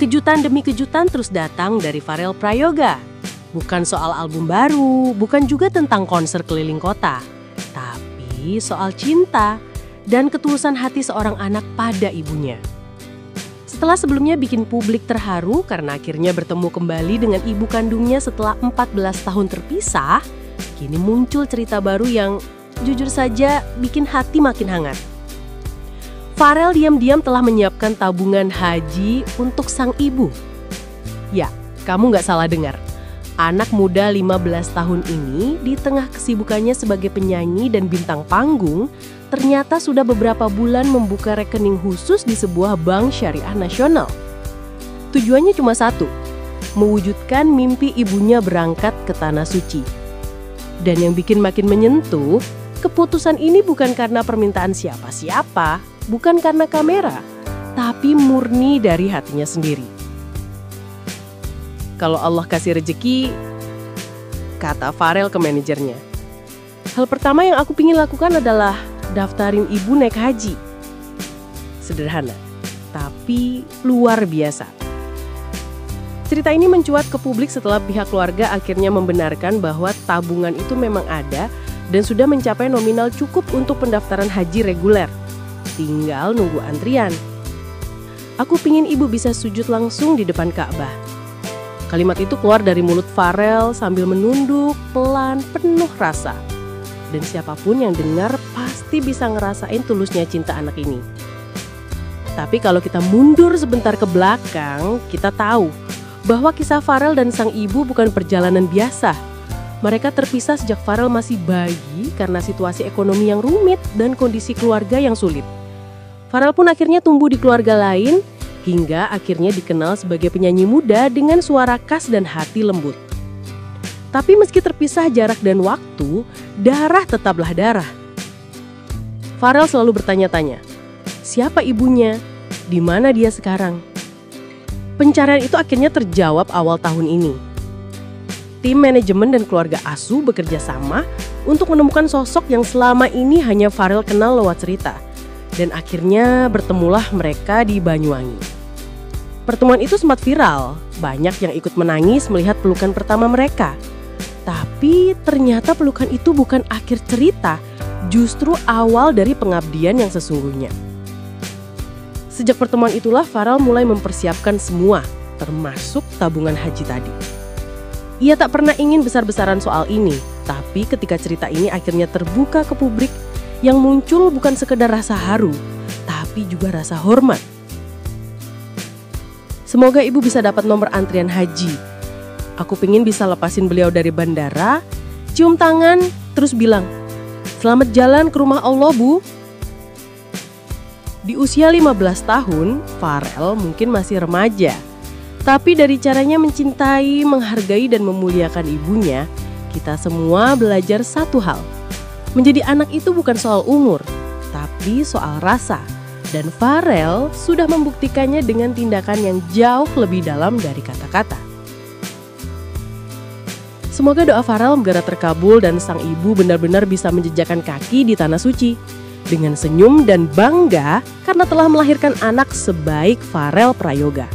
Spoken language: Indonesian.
Kejutan demi kejutan terus datang dari Farel Prayoga. Bukan soal album baru, bukan juga tentang konser keliling kota, tapi soal cinta dan ketulusan hati seorang anak pada ibunya. Setelah sebelumnya bikin publik terharu karena akhirnya bertemu kembali dengan ibu kandungnya setelah 14 tahun terpisah, kini muncul cerita baru yang jujur saja bikin hati makin hangat. Farel diam-diam telah menyiapkan tabungan haji untuk sang ibu. Ya, kamu nggak salah dengar. Anak muda 15 tahun ini di tengah kesibukannya sebagai penyanyi dan bintang panggung, ternyata sudah beberapa bulan membuka rekening khusus di sebuah bank syariah nasional. Tujuannya cuma satu, mewujudkan mimpi ibunya berangkat ke Tanah Suci. Dan yang bikin makin menyentuh, keputusan ini bukan karena permintaan siapa-siapa, bukan karena kamera, tapi murni dari hatinya sendiri. Kalau Allah kasih rezeki, kata Farel ke manajernya, hal pertama yang aku ingin lakukan adalah daftarin ibu naik haji. Sederhana, tapi luar biasa. Cerita ini mencuat ke publik setelah pihak keluarga akhirnya membenarkan bahwa tabungan itu memang ada dan sudah mencapai nominal cukup untuk pendaftaran haji reguler. Tinggal nunggu antrian. Aku pingin ibu bisa sujud langsung di depan Ka'bah. Kalimat itu keluar dari mulut Farel sambil menunduk, pelan, penuh rasa. Dan siapapun yang dengar pasti bisa ngerasain tulusnya cinta anak ini. Tapi kalau kita mundur sebentar ke belakang, kita tahu bahwa kisah Farel dan sang ibu bukan perjalanan biasa. Mereka terpisah sejak Farel masih bayi karena situasi ekonomi yang rumit dan kondisi keluarga yang sulit. Farel pun akhirnya tumbuh di keluarga lain, hingga akhirnya dikenal sebagai penyanyi muda dengan suara khas dan hati lembut. Tapi meski terpisah jarak dan waktu, darah tetaplah darah. Farel selalu bertanya-tanya, siapa ibunya? Di mana dia sekarang? Pencarian itu akhirnya terjawab awal tahun ini. Tim manajemen dan keluarga asuh bekerja sama untuk menemukan sosok yang selama ini hanya Farel kenal lewat cerita. Dan akhirnya bertemulah mereka di Banyuwangi. Pertemuan itu sempat viral, banyak yang ikut menangis melihat pelukan pertama mereka. Tapi ternyata pelukan itu bukan akhir cerita, justru awal dari pengabdian yang sesungguhnya. Sejak pertemuan itulah Farel mulai mempersiapkan semua, termasuk tabungan haji tadi. Ia tak pernah ingin besar-besaran soal ini, tapi ketika cerita ini akhirnya terbuka ke publik, yang muncul bukan sekedar rasa haru, tapi juga rasa hormat. Semoga ibu bisa dapat nomor antrian haji. Aku pingin bisa lepasin beliau dari bandara, cium tangan, terus bilang, selamat jalan ke rumah Allah, Bu. Di usia 15 tahun, Farel mungkin masih remaja. Tapi dari caranya mencintai, menghargai, dan memuliakan ibunya, kita semua belajar satu hal. Menjadi anak itu bukan soal umur, tapi soal rasa. Dan Farel sudah membuktikannya dengan tindakan yang jauh lebih dalam dari kata-kata. Semoga doa Farel segera terkabul dan sang ibu benar-benar bisa menjejakkan kaki di Tanah Suci. Dengan senyum dan bangga karena telah melahirkan anak sebaik Farel Prayoga.